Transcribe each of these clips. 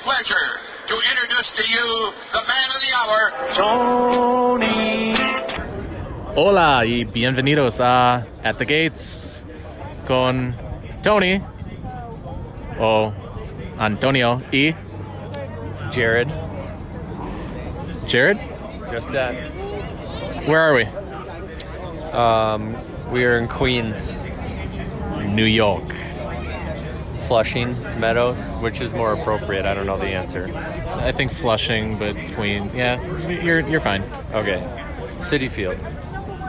pleasure to introduce to you the man of the hour, Tony. Hola y bienvenidos a At the Gates con Tony o Antonio y Jared. Jared? Just that. Where are we? We are in Queens, New York. Flushing Meadows, which is more appropriate. I don't know the answer. I think Flushing, but Queen. Yeah, you're fine. Okay. Citi Field.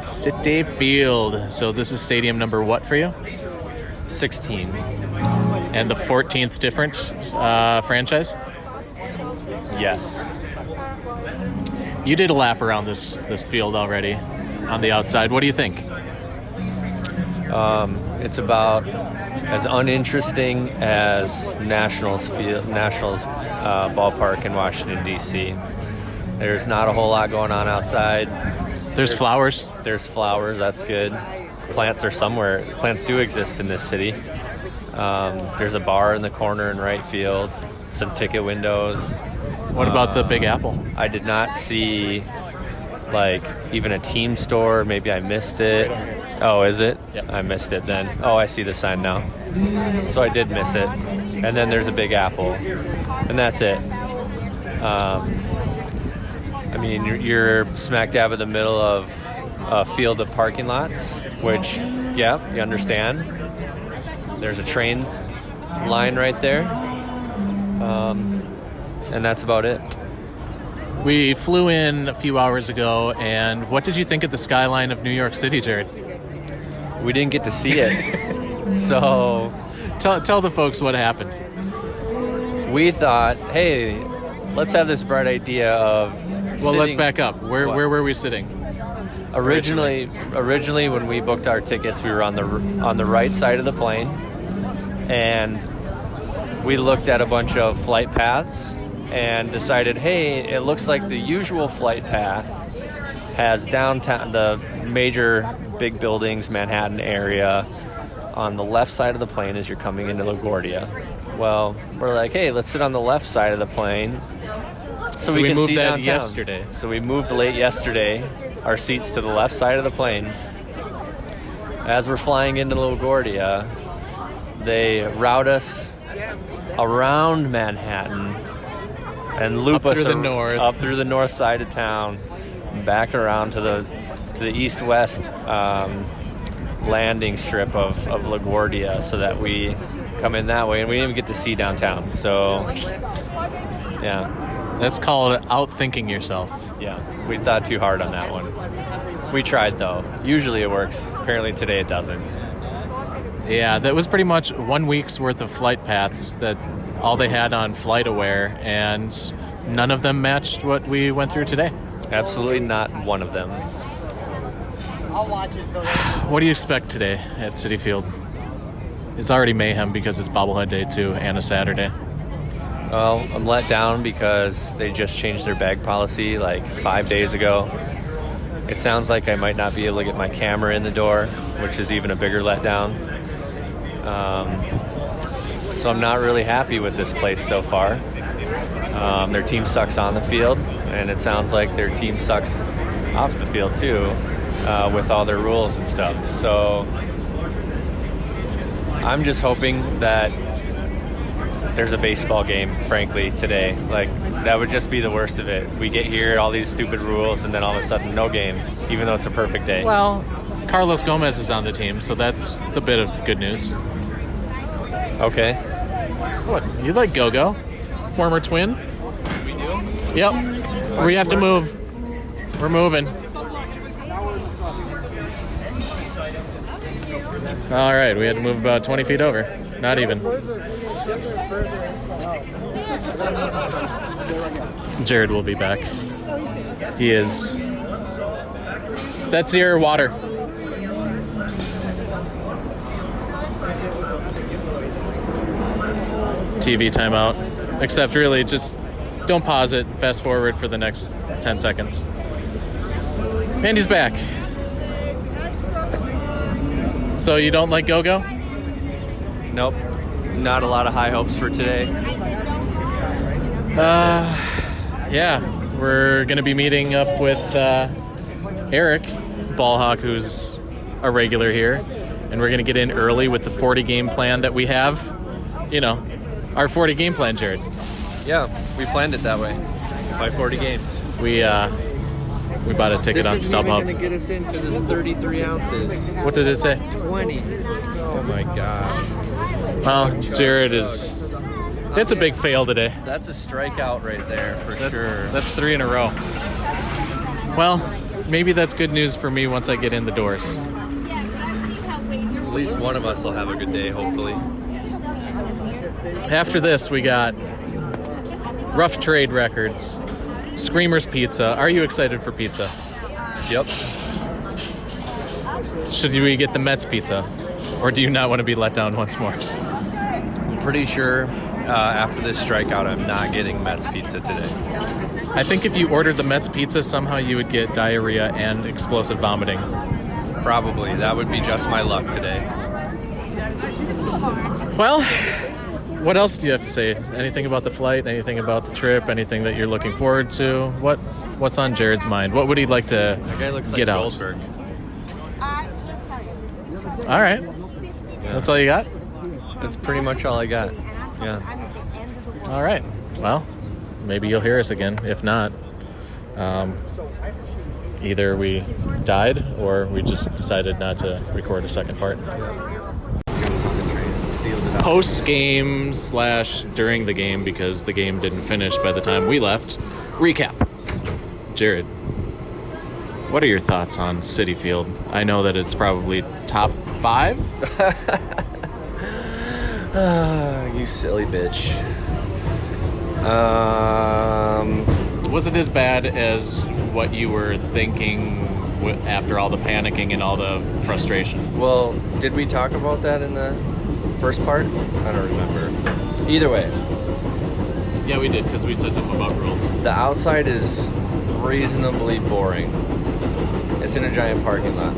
Citi Field. So this is stadium number what for you? 16. And the 14th different franchise? Yes. You did a lap around this field already on the outside. What do you think? It's about as uninteresting as Nationals ballpark in Washington, D.C. There's not a whole lot going on outside. There's flowers. There's flowers. That's good. Plants are somewhere. Plants do exist in this city. There's a bar in the corner in right field. Some ticket windows. What about the Big Apple? I did not see, even a team store. Maybe I missed it. Oh, is it? Yep. I missed it then. Oh, I see the sign now. So I did miss it. And then there's a Big Apple. And that's it. You're smack dab in the middle of a field of parking lots, which, yeah, you understand. There's a train line right there. And that's about it. We flew in a few hours ago, and what did you think of the skyline of New York City, Jared? We didn't get to see it. So Tell the folks what happened. we thought, hey, let's have this bright idea of Let's back up. Where were we sitting? Originally, when we booked our tickets, we were on the right side of the plane, and we looked at a bunch of flight paths and decided, hey, it looks like the usual flight path has downtown, the major big buildings, Manhattan area, on the left side of the plane as you're coming into LaGuardia. Well, we're like, hey, let's sit on the left side of the plane so we can moved see that downtown. yesterday. So we moved late yesterday, our seats to the left side of the plane. As we're flying into LaGuardia, they route us around Manhattan and loop us up through the north side of town, back around to the east-west landing strip of LaGuardia, so that we come in that way, and we didn't even get to see downtown. So, yeah. That's called outthinking yourself. Yeah, we thought too hard on that one. We tried, though. Usually it works. Apparently today it doesn't. Yeah, that was pretty much 1 week's worth of flight paths that all they had on FlightAware, and none of them matched what we went through today. Absolutely not one of them. I'll watch it. What do you expect today at Citi Field? It's already mayhem because it's bobblehead day too, and a Saturday. Well, I'm let down because they just changed their bag policy 5 days ago. It sounds like I might not be able to get my camera in the door, which is even a bigger letdown. So I'm not really happy with this place so far. Their team sucks on the field, and it sounds like their team sucks off the field too, with all their rules and stuff. So I'm just hoping that there's a baseball game, frankly, today. That would just be the worst of it. We get here, all these stupid rules, and then all of a sudden, no game, even though it's a perfect day. Well, Carlos Gomez is on the team, so that's the bit of good news. Okay. What? You like Go-Go? Former Twin? We do? Yep. We have to move. We're moving. All right, we had to move about 20 feet over. Not even. Jared will be back. He is. That's your water. TV timeout. Except really just don't pause it. Fast forward for the next 10 seconds. And he's back. So you don't like Go-Go? Nope. Not a lot of high hopes for today. Yeah, we're going to be meeting up with Eric Ballhawk, who's a regular here, and we're going to get in early with the 40 game plan that we have. You know, our 40 game plan, Jared. Yeah, we planned it that way. By 40 games. We bought a ticket on This isn't even StubHub. going to get us into this 33 ounces. What did it say? 20. Oh my gosh. Well, Jared is... It's a big fail today. That's a strikeout right there for sure. That's 3 in a row. Well, maybe that's good news for me once I get in the doors. At least one of us will have a good day, hopefully. After this, we got Rough Trade Records, Screamer's Pizza. Are you excited for pizza? Yep. Should we get the Mets pizza? Or do you not want to be let down once more? I'm pretty sure after this strikeout, I'm not getting Mets pizza today. I think if you ordered the Mets pizza, somehow you would get diarrhea and explosive vomiting. Probably. That would be just my luck today. Well, what else do you have to say? Anything about the flight? Anything about the trip? Anything that you're looking forward to? What's on Jared's mind? What would he like to That guy looks like get out? Goldberg. All right. That's all you got? That's pretty much all I got. Yeah. All right. Well, maybe you'll hear us again. If not, either we died or we just decided not to record a second part. Post game / during the game, because the game didn't finish by the time we left. Recap. Jared, what are your thoughts on Citi Field? I know that it's probably top 5. You silly bitch. Was it as bad as what you were thinking after all the panicking and all the frustration? Well, did we talk about that in the first part? I don't remember. Either way, Yeah, we did, because we said something about rules. the outside is reasonably boring. It's in a giant parking lot.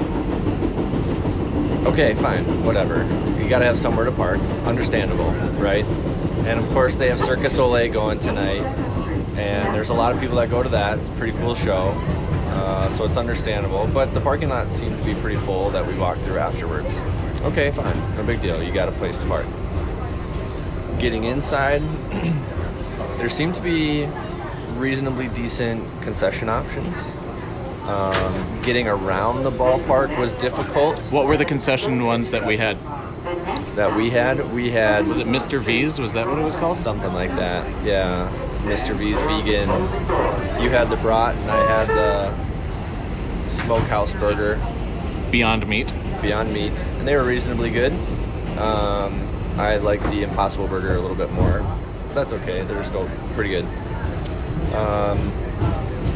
Okay, fine, whatever. You gotta have somewhere to park. Understandable, right? And of course, they have Circus Olay going tonight. And there's a lot of people that go to that. It's a pretty cool show. So it's understandable. But the parking lot seemed to be pretty full that we walked through afterwards. Okay, fine. No big deal. You got a place to park. Getting inside, there seemed to be reasonably decent concession options. Getting around the ballpark was difficult. What were the concession ones that we had? We had Was it Mr. V's? Was that what it was called? something like that. Yeah, Mr. V's vegan. You had the brat, and I had the smokehouse burger, Beyond Meat. Beyond Meat, and they were reasonably good. I like the Impossible Burger a little bit more. That's okay. They're still pretty good.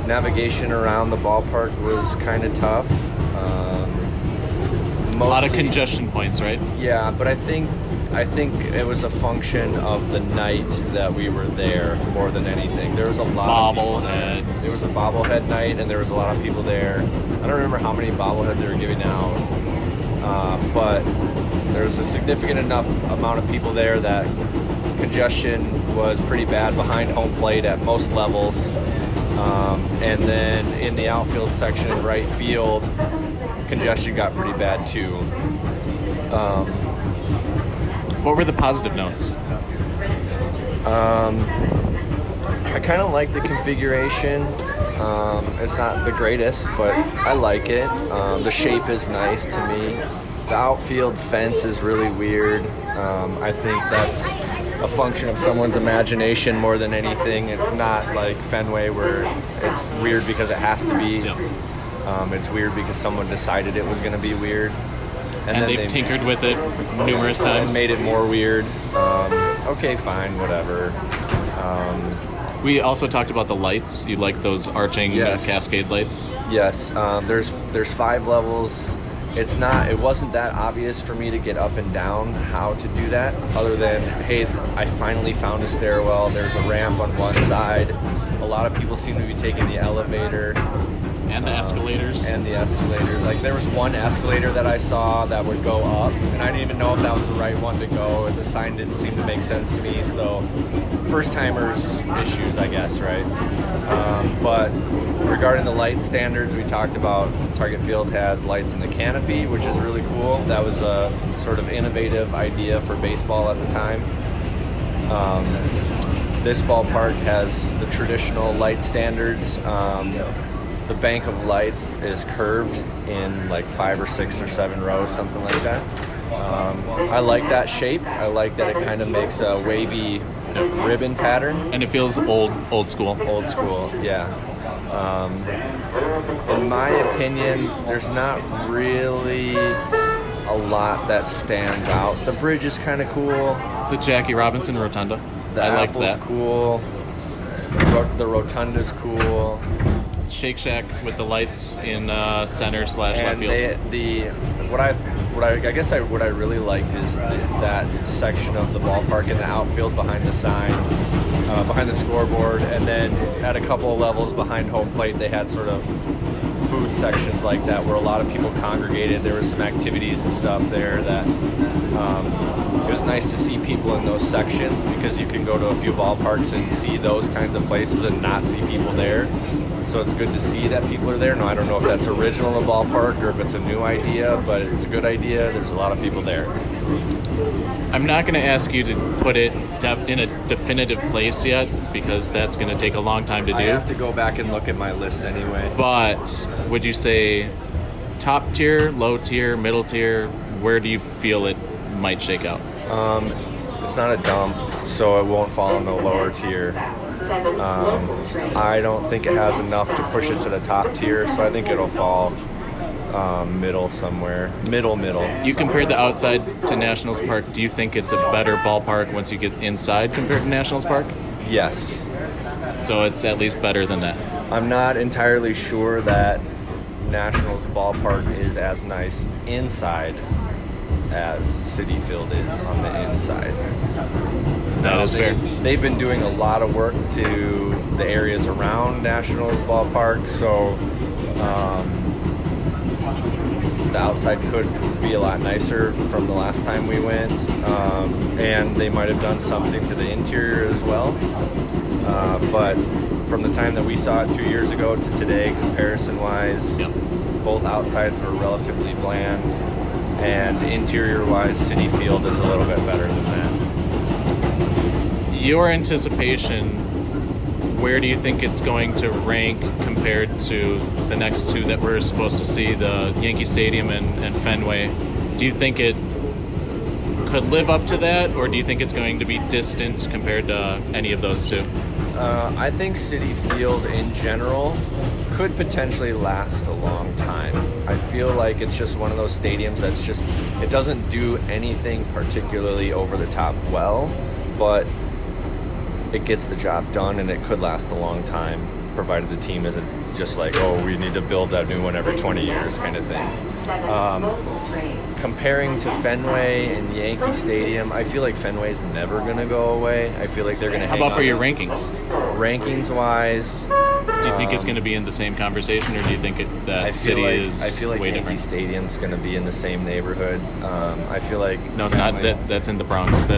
Navigation around the ballpark was kind of tough. A lot of congestion points, right? Yeah, but I think it was a function of the night that we were there more than anything. There was a lot of people there. Bobbleheads. There was a bobblehead night, and there was a lot of people there. I don't remember how many bobbleheads they were giving out, but there was a significant enough amount of people there that congestion was pretty bad behind home plate at most levels. And then in the outfield section in right field, congestion got pretty bad too. What were the positive notes? I kind of like the configuration. It's not the greatest, but I like it. The shape is nice to me. The outfield fence is really weird. I think that's a function of someone's imagination more than anything. It's not like Fenway where it's weird because it has to be. Yeah. It's weird because someone decided it was going to be weird. And then they've tinkered with it numerous and times. made it more weird. Okay, fine, whatever. We also talked about the lights. You like those arching Yes. cascade lights? Yes, there's 5 levels. It wasn't that obvious for me to get up and down how to do that, other than, hey, I finally found a stairwell. There's a ramp on one side. A lot of people seem to be taking the elevator. And the escalators? And the escalator. Like, there was one escalator that I saw that would go up, and I didn't even know if that was the right one to go. The sign didn't seem to make sense to me, so first timers issues, I guess, right? But regarding the light standards, we talked about Target Field has lights in the canopy, which is really cool. That was a sort of innovative idea for baseball at the time. This ballpark has the traditional light standards. The bank of lights is curved in like 5 or 6 or 7 rows, something like that. I like that shape. I like that it kind of makes a wavy ribbon pattern. And it feels old school. Old school, yeah. In my opinion, there's not really a lot that stands out. The bridge is kind of cool. The Jackie Robinson Rotunda. I liked that. Cool. The Rotunda's cool. Shake Shack with the lights in center / left field. What I really liked is that section of the ballpark in the outfield behind the sign, behind the scoreboard, and then at a couple of levels behind home plate, they had sort of food sections like that where a lot of people congregated. There were some activities and stuff there that it was nice to see people in those sections, because you can go to a few ballparks and see those kinds of places and not see people there. So it's good to see that people are there. Now, I don't know if that's original in the ballpark or if it's a new idea, but it's a good idea. There's a lot of people there. I'm not going to ask you to put it in a definitive place yet, because that's going to take a long time to do. I have to go back and look at my list anyway. But would you say top tier, low tier, middle tier? Where do you feel it might shake out? It's not a dump, so it won't fall in the lower tier. I don't think it has enough to push it to the top tier, so I think it'll fall middle somewhere. Middle. You compared the outside to Nationals Park. Do you think it's a better ballpark once you get inside compared to Nationals Park? Yes. So it's at least better than that. I'm not entirely sure that Nationals Ballpark is as nice inside as Citi Field is on the inside. That is fair. They've been doing a lot of work to the areas around Nationals Ballpark, so the outside could be a lot nicer from the last time we went, and they might have done something to the interior as well. But from the time that we saw it 2 years ago to today, comparison-wise, both outsides were relatively bland, and interior-wise, Citi Field is a little bit better than that. Your anticipation, where do you think it's going to rank compared to the next two that we're supposed to see, the Yankee Stadium and Fenway? Do you think it could live up to that, or do you think it's going to be distant compared to any of those two? I think Citi Field in general could potentially last a long time. I feel like it's just one of those stadiums that's just, it doesn't do anything particularly over the top well, but it gets the job done, and it could last a long time, provided the team isn't just like, oh, we need to build a new one every 20 years kind of thing. Comparing to Fenway and Yankee Stadium, I feel like Fenway's never going to go away. I feel like they're going to hang on. How about for your rankings? Rankings-wise, do you think it's going to be in the same conversation, or do you think that Citi is way different? I feel like Yankee Stadium's going to be in the same neighborhood. I feel like... No, it's not. That's in the Bronx.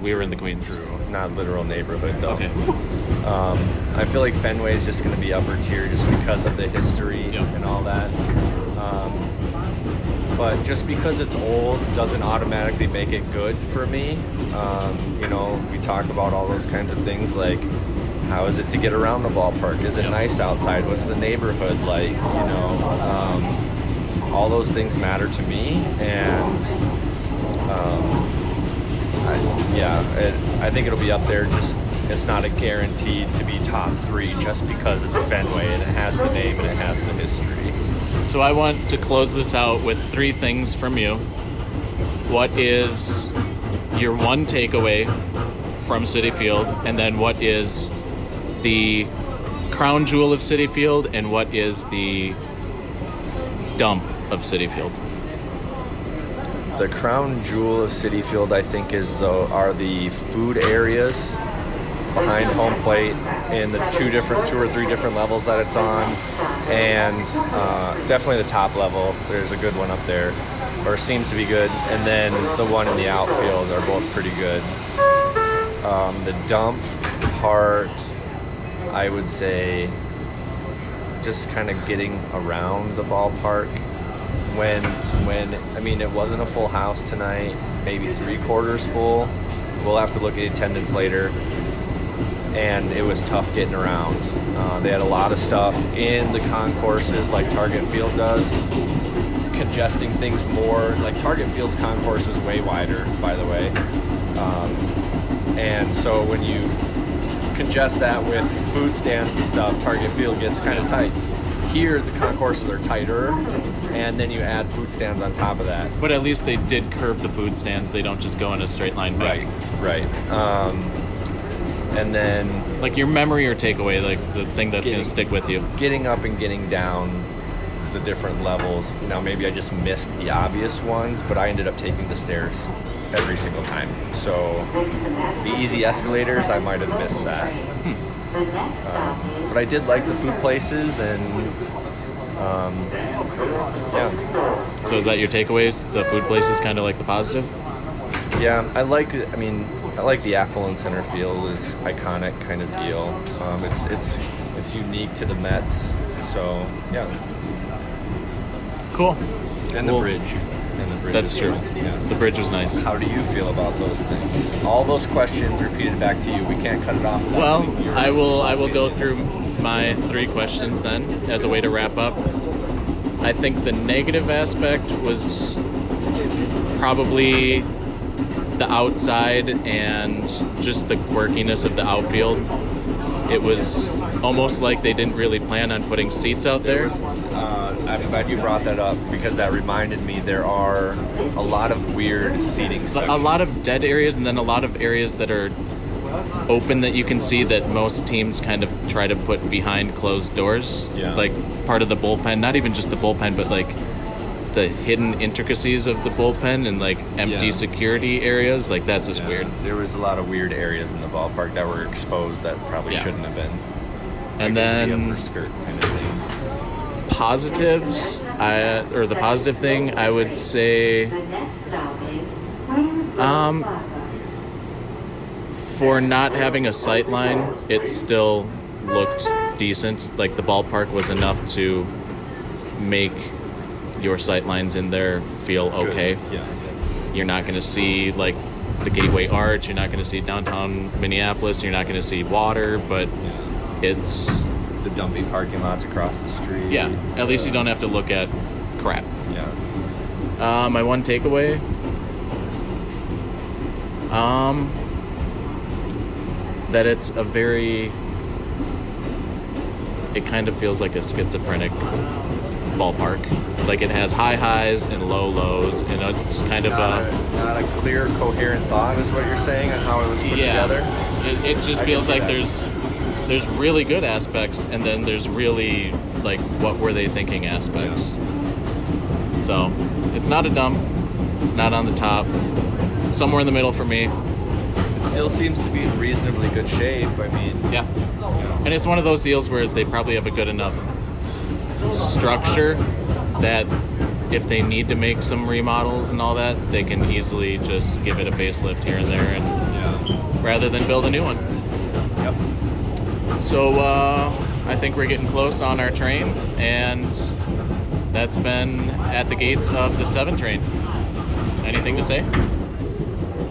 We were in the Queens. True. Not literal neighborhood, though. Okay. I feel like Fenway is just going to be upper tier just because of the history and all that. But just because it's old doesn't automatically make it good for me. We talk about all those kinds of things, like how is it to get around the ballpark? Is it nice outside? What's the neighborhood like? All those things matter to me, and I think it'll be up there. Just it's not a guaranteed to be top 3 just because it's Fenway and it has the name and it has the history. So I want to close this out with 3 things from you. What is your one takeaway from Citi Field, and then what is the crown jewel of Citi Field, and what is the dump of Citi Field? The crown jewel of Citi Field, I think, are the food areas behind home plate in the 2 or 3 different levels that it's on, and definitely the top level. There's a good one up there, or seems to be good, and then the one in the outfield are both pretty good. The dump, part, I would say just kind of getting around the ballpark. When I mean, it wasn't a full house tonight, maybe 3/4 full. We'll have to look at attendance later. And it was tough getting around. They had a lot of stuff in the concourses like Target Field does, congesting things more. Like Target Field's concourse is way wider, by the way. And so when you congest that with food stands and stuff, Target Field gets kind of tight. Here, the concourses are tighter, and then you add food stands on top of that. But at least they did curve the food stands. They don't just go in a straight line back. Right. And then Like your memory or takeaway, like the thing that's going to stick with you. getting up and getting down the different levels. Now, maybe I just missed the obvious ones, but I ended up taking the stairs every single time. So the easy escalators, I might have missed that. But I did like the food places, and yeah. So is that your takeaways? The food place is kind of like the positive? Yeah, I like the Affluent Center Field is iconic kind of deal. It's unique to the Mets, so yeah. Cool. And the Well, bridge. That's as true. well. Yeah. The bridge was nice. How do you feel about those things? All those questions repeated back to you. We can't cut it off. without Well, your I will go opinion. through my 3 questions then as a way to wrap up. I think the negative aspect was probably the outside and just the quirkiness of the outfield. It was almost like they didn't really plan on putting seats out there. I'm glad you brought that up because that reminded me there are a lot of weird seating sections. A lot of dead areas and then a lot of areas that are open that you can see that most teams kind of try to put behind closed doors. Yeah. Like part of the bullpen, not even just the bullpen, but like the hidden intricacies of the bullpen and like empty Yeah. security areas. Like that's just weird. There was a lot of weird areas in the ballpark that were exposed that probably Yeah. shouldn't have been. And I could see then upper skirt kind of thing. positives, or the positive thing, I would say, for not having a sight line, it still looked decent. Like the ballpark was enough to make your sight lines in there feel okay. Good. Yeah. You're not going to see like the Gateway Arch. You're not going to see downtown Minneapolis. You're not going to see water, but it's The dumpy parking lots across the street. yeah. At least you don't have to look at crap. Yeah. My one takeaway, that it's a very, it kind of feels like a schizophrenic ballpark. Like it has high highs and low lows, and it's kind of Not a clear, coherent thought is what you're saying on how it was put together. It just I feels can see like that. there's really good aspects, and then there's really like what were they thinking aspects. So it's not a dumb, it's not on the top, somewhere in the middle for me. It still seems to be in reasonably good shape. I mean, Yeah, and it's one of those deals where they probably have a good enough structure that if they need to make some remodels and all that, they can easily just give it a facelift here and there, and rather than build a new one. Yep. So I think we're getting close on our train, and that's been At the Gates of the 7 train. Anything to say?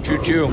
Choo choo.